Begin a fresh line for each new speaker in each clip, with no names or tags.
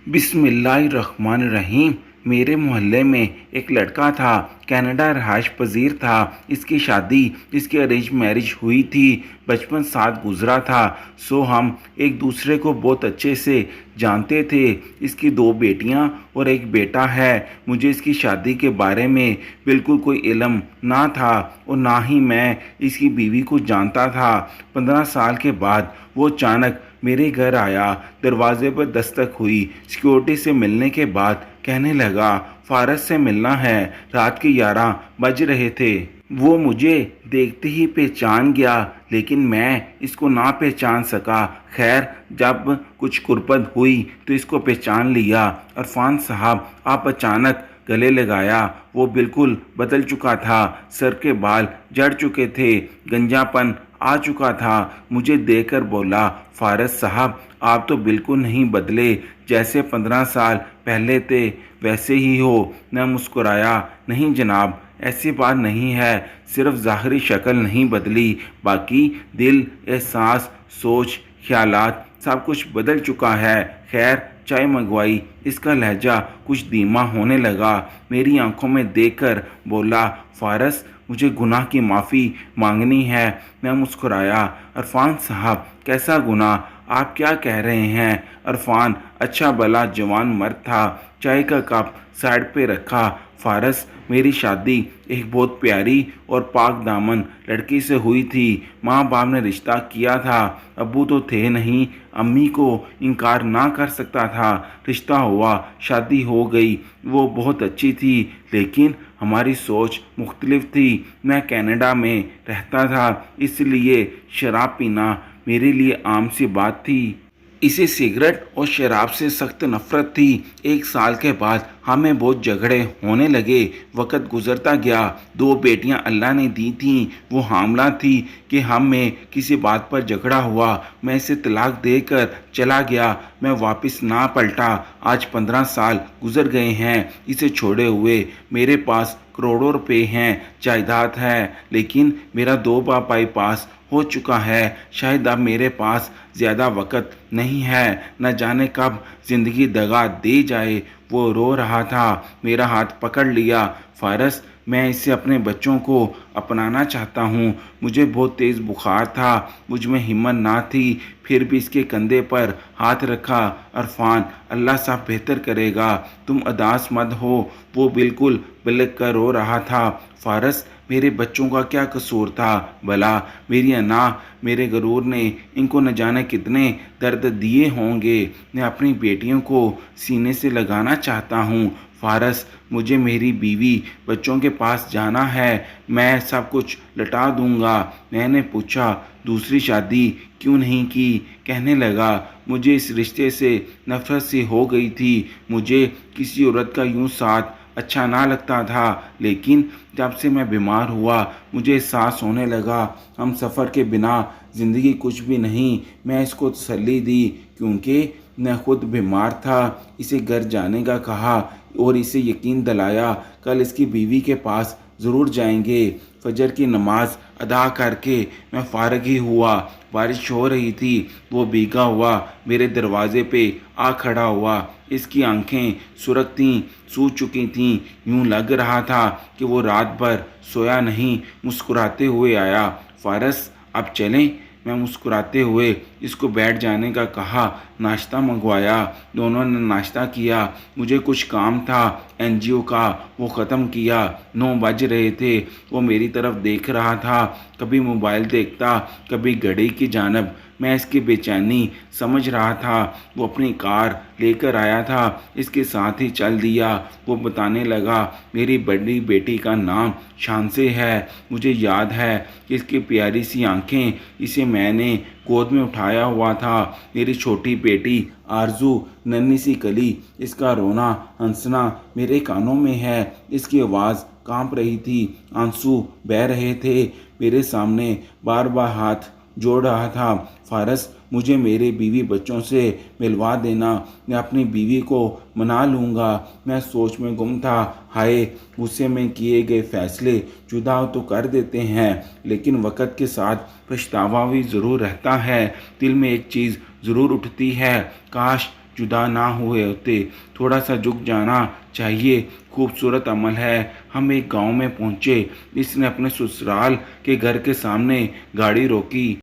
बिस्मिल्लाहिर्रहमानिर्रहीम। मेरे मोहल्ले में एक लड़का था, कनाडा रहायश पजीर था। इसकी शादी इसकी अरेंज मैरिज हुई थी। बचपन साथ गुजरा था, सो हम एक दूसरे को बहुत अच्छे से जानते थे। इसकी दो बेटियां और एक बेटा है। मुझे इसकी शादी के बारे में बिल्कुल कोई इल्म ना था और ना ही मैं इसकी बीवी को जानता था। 15 साल के बाद वो अचानक मेरे घर आया। दरवाजे पर दस्तक हुई। सिक्योरिटी से मिलने के बाद कहने लगा, फारस से मिलना है। रात के 11 बज रहे थे। वो मुझे देखते ही पहचान गया, लेकिन मैं इसको ना पहचान सका। खैर, जब कुछ कुर्बत हुई तो इसको पहचान लिया। अरफान साहब, आप अचानक गले लगाया। वो बिल्कुल बदल चुका था। सर के बाल झड़ चुके थे, गंजापन आ चुका था। मुझे देखकर बोला, फारस साहब, आप तो बिल्कुल नहीं बदले। जैसे 15 साल पहले थे वैसे ही हो। मैं मुस्कुराया, नहीं जनाब, ऐसी बात नहीं है। सिर्फ ज़ाहरी शक्ल नहीं बदली, बाकी दिल, एहसास, सोच, ख्यालात सब कुछ बदल चुका है। खैर, चाय मंगवाई। इसका लहजा कुछ धीमा होने लगा। मेरी आंखों में देखकर बोला, फारस, मुझे गुनाह की माफ़ी मांगनी है। मैं मुस्कुराया, अरफान साहब, कैसा गुनाह? आप क्या कह रहे हैं? अरफान अच्छा भला जवान मर्द था। चाय का कप साइड पे रखा। फारस, मेरी शादी एक बहुत प्यारी और पाक दामन लड़की से हुई थी। माँ बाप ने रिश्ता किया था। अब्बू तो थे नहीं, अम्मी को इनकार ना कर सकता था। रिश्ता हुआ, शादी हो गई। वो बहुत अच्छी थी, लेकिन हमारी सोच मुख्तलिफ थी। मैं कनाडा में रहता था, इसलिए शराब पीना मेरे लिए आम सी बात थी। इसे सिगरेट और शराब से सख्त नफरत थी। 1 साल के बाद हमें बहुत झगड़े होने लगे। वक़्त गुजरता गया। 2 बेटियां अल्लाह ने दी थीं। वो हामला थी कि हम में किसी बात पर झगड़ा हुआ। मैं इसे तलाक देकर चला गया। मैं वापस ना पलटा। आज 15 साल गुजर गए हैं इसे छोड़े हुए। मेरे पास करोड़ों रुपए हैं, जायदाद है, लेकिन मेरा 2 बाई पास हो चुका है। शायद अब मेरे पास ज़्यादा वक़्त नहीं है। न जाने कब ज़िंदगी दगा दे जाए। वो रो रहा था। मेरा हाथ पकड़ लिया। फारस, मैं इससे अपने बच्चों को अपनाना चाहता हूँ। मुझे बहुत तेज़ बुखार था, मुझ में हिम्मत ना थी, फिर भी इसके कंधे पर हाथ रखा। अरफान, अल्लाह साफ बेहतर करेगा, तुम उदास मत हो। वो बिल्कुल बिलख कर रो रहा था। फारस, मेरे बच्चों का क्या कसूर था भला? मेरी अना, मेरे गरूर ने इनको न जाने कितने दर्द दिए होंगे। मैं अपनी बेटियों को सीने से लगाना चाहता हूँ। फारस, मुझे मेरी बीवी बच्चों के पास जाना है। मैं सब कुछ लौटा दूंगा। मैंने पूछा, दूसरी शादी क्यों नहीं की? कहने लगा, मुझे इस रिश्ते से नफरत सी हो गई थी। मुझे किसी औरत का यूं साथ अच्छा ना लगता था, लेकिन जब से मैं बीमार हुआ मुझे एहसास होने लगा हम सफ़र के बिना ज़िंदगी कुछ भी नहीं। मैं इसको तसल्ली दी, क्योंकि मैं खुद बीमार था। इसे घर जाने का कहा और इसे यकीन दिलाया कल इसकी बीवी के पास ज़रूर जाएंगे। फजर की नमाज अदा करके मैं फ़ारग ही हुआ। बारिश हो रही थी। वो भीगा हुआ मेरे दरवाजे पे आ खड़ा हुआ। इसकी आंखें सुर्ख थीं, सूज चुकी थीं। यूं लग रहा था कि वो रात भर सोया नहीं। मुस्कुराते हुए आया, फारस, अब चलें? मैं मुस्कुराते हुए इसको बैठ जाने का कहा। नाश्ता मंगवाया। दोनों ने नाश्ता किया। मुझे कुछ काम था एनजीओ का, वो ख़त्म किया। 9 बज रहे थे। वो मेरी तरफ देख रहा था, कभी मोबाइल देखता, कभी घड़ी की जानब। मैं इसकी बेचैनी समझ रहा था। वो अपनी कार लेकर आया था, इसके साथ ही चल दिया। वो बताने लगा, मेरी बड़ी बेटी का नाम शांसे है। मुझे याद है कि इसकी प्यारी सी आंखें, इसे मैंने गोद में उठाया हुआ था। मेरी छोटी बेटी आरजू, नन्ही सी कली, इसका रोना हंसना मेरे कानों में है। इसकी आवाज़ कांप रही थी, आंसू बह रहे थे। मेरे सामने बार बार हाथ जोड़ रहा था। फारस, मुझे मेरे बीवी बच्चों से मिलवा देना, मैं अपनी बीवी को मना लूँगा। मैं सोच में गुम था। हाय, गुस्से में किए गए फैसले जुदा तो कर देते हैं, लेकिन वक़्त के साथ पछतावा भी ज़रूर रहता है। दिल में एक चीज़ ज़रूर उठती है, काश जुदा ना हुए होते। थोड़ा सा झुक जाना चाहिए, खूबसूरत अमल है। हम एक गांव में पहुंचे। इसने अपने ससुराल के घर के सामने गाड़ी रोकी।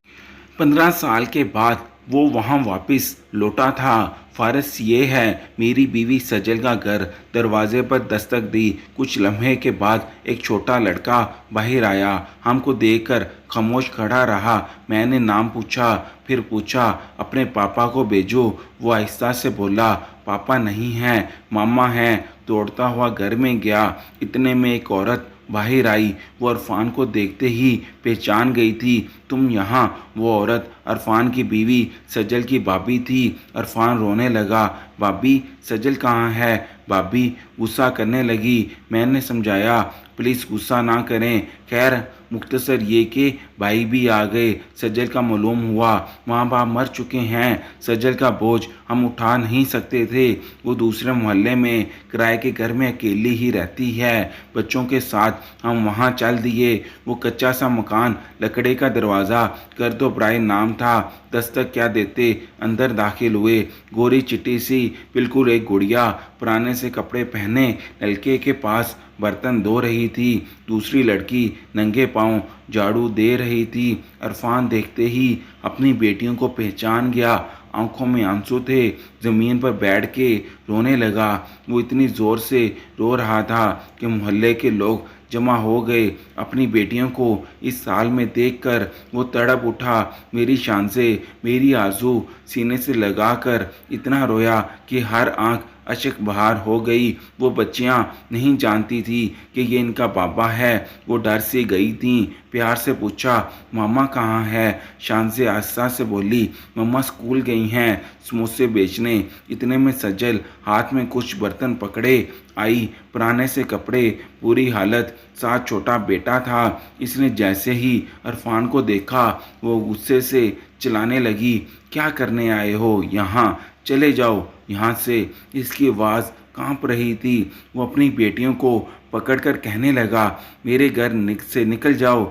15 साल के बाद वो वहाँ वापस लौटा था। फारस, ये है मेरी बीवी सजल का घर। दरवाजे पर दस्तक दी। कुछ लम्हे के बाद एक छोटा लड़का बाहर आया। हमको देखकर खामोश खड़ा रहा। मैंने नाम पूछा, फिर पूछा, अपने पापा को भेजो। वो आहिस्ता से बोला, पापा नहीं हैं, मामा हैं। दौड़ता हुआ घर में गया। इतने में एक औरत बाहर आई। वो अरफान को देखते ही पहचान गई थी। तुम यहाँ? वो औरत अरफान की बीवी सजल की भाभी थी। अरफान रोने लगा। भाभी, सजल कहाँ है? भाभी गुस्सा करने लगी। मैंने समझाया, प्लीज़ गुस्सा ना करें। खैर, मुख्तसर ये कि भाई भी आ गए। सजल का मालूम हुआ माँ बाप मर चुके हैं। सजल का बोझ हम उठा नहीं सकते थे। वो दूसरे मोहल्ले में किराए के घर में अकेली ही रहती है। बच्चों के साथ हम वहाँ चल दिए। वो कच्चा सा मकान, लकड़े का दरवाज़ा, कर दो ब्राय नाम था। दस्तक क्या देते अंदर दाखिल हुए। गोरी चिट्टी सी, बिल्कुल एक गुड़िया, पुराने से कपड़े पहने नलके के पास बर्तन धो रही थी। दूसरी लड़की नंगे पांव झाड़ू दे रही थी। अरफान देखते ही अपनी बेटियों को पहचान गया। आंखों में आंसू थे। ज़मीन पर बैठ के रोने लगा। वो इतनी ज़ोर से रो रहा था कि मोहल्ले के लोग जमा हो गए। अपनी बेटियों को इस साल में देखकर वो तड़प उठा। मेरी शान से मेरी आरज़ू सीने से लगाकर इतना रोया कि हर आंख अशक बहार हो गई। वो बच्चियां नहीं जानती थी कि ये इनका बाबा है। वो डर से गई थीं। प्यार से पूछा, मामा कहाँ है? शान से आस्था से बोली, मम्मा स्कूल गई हैं समोसे बेचने। इतने में सजल हाथ में कुछ बर्तन पकड़े आई। पुराने से कपड़े, पूरी हालत, साथ छोटा बेटा था। इसने जैसे ही अरफान को देखा वो गुस्से से चिल्लाने लगी, क्या करने आए हो यहाँ? चले जाओ यहाँ से। इसकी आवाज़ कांप रही थी। वो अपनी बेटियों को पकड़कर कहने लगा, मेरे घर से निकल जाओ।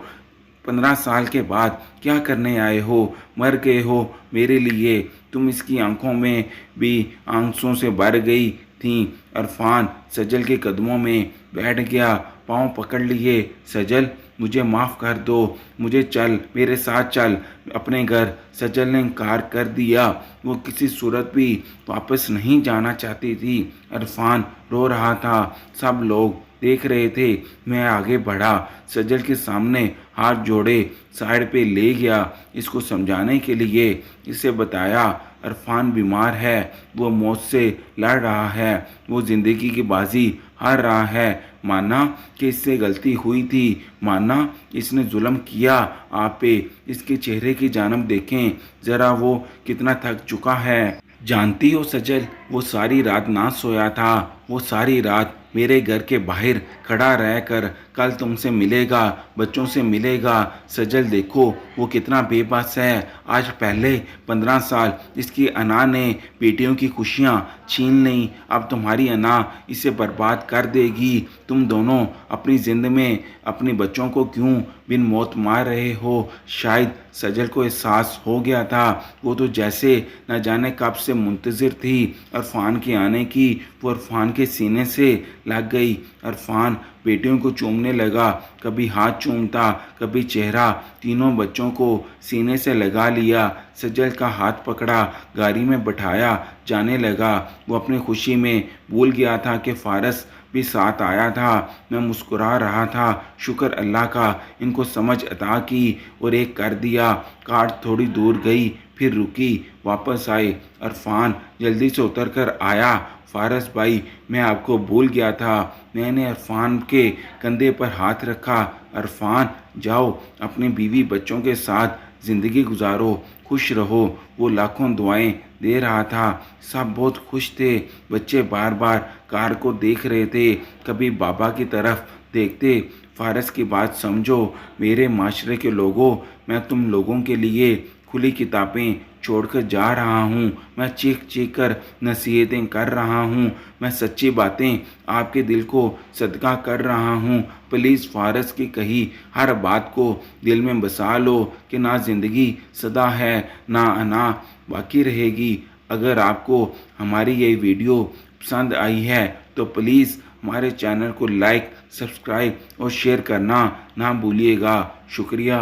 15 साल के बाद क्या करने आए हो? मर गए हो मेरे लिए। तुम इसकी आंखों में भी आंसुओं से भर गई थीं। अरफान सजल के कदमों में बैठ गया, पांव पकड़ लिए। सजल, मुझे माफ़ कर दो, मुझे चल, मेरे साथ चल अपने घर। सजल ने इनकार कर दिया। वो किसी सूरत भी वापस नहीं जाना चाहती थी। अरफान रो रहा था। सब लोग देख रहे थे। मैं आगे बढ़ा, सजल के सामने हाथ जोड़े साइड पे ले गया। इसको समझाने के लिए इसे बताया, अरफान बीमार है, वो मौत से लड़ रहा है, वो ज़िंदगी की बाजी हार रहा है। माना कि इससे गलती हुई थी, माना इसने जुल्म किया आप पे। इसके चेहरे की जानब देखें ज़रा, वो कितना थक चुका है। जानती हो सजल, वो सारी रात ना सोया था। वो सारी रात मेरे घर के बाहर खड़ा रहकर कल तुमसे मिलेगा, बच्चों से मिलेगा। सजल देखो वो कितना बेबस है। आज पहले 15 साल इसकी अना ने बेटियों की खुशियाँ छीन ली। अब तुम्हारी अना इसे बर्बाद कर देगी। तुम दोनों अपनी ज़िंद में अपने बच्चों को क्यों बिन मौत मार रहे हो? शायद सजल को एहसास हो गया था। वो तो जैसे न जाने कब से मुंतज़िर थी अरफान के आने की। वो अरफान के सीने से लग गई। अरफान बेटियों को चूमने लगा, कभी हाथ चूमता, कभी चेहरा। तीनों बच्चों को सीने से लगा लिया। सजल का हाथ पकड़ा, गाड़ी में बैठाया, जाने लगा। वो अपनी खुशी में भूल गया था कि फारस भी साथ आया था। मैं मुस्कुरा रहा था, शुक्र अल्लाह का, इनको समझ अता की और एक कर दिया। कार थोड़ी दूर गई, फिर रुकी, वापस आई। अरफान जल्दी से उतर कर आया। फारस भाई, मैं आपको भूल गया था। मैंने अरफान के कंधे पर हाथ रखा। अरफान, जाओ अपनी बीवी बच्चों के साथ ज़िंदगी गुजारो, खुश रहो। वो लाखों दुआएं दे रहा था। सब बहुत खुश थे। बच्चे बार बार कार को देख रहे थे, कभी बाबा की तरफ देखते। फारस की बात समझो मेरे माशरे के लोगों, मैं तुम लोगों के लिए खुली किताबें छोड़कर जा रहा हूँ। मैं चीख चीख कर नसीहतें कर रहा हूँ। मैं सच्ची बातें आपके दिल को सदका कर रहा हूँ। प्लीज़ फारस की कही हर बात को दिल में बसा लो कि ना ज़िंदगी सदा है, ना अना बाकी रहेगी। अगर आपको हमारी ये वीडियो पसंद आई है तो प्लीज़ हमारे चैनल को लाइक, सब्सक्राइब और शेयर करना ना भूलिएगा। शुक्रिया।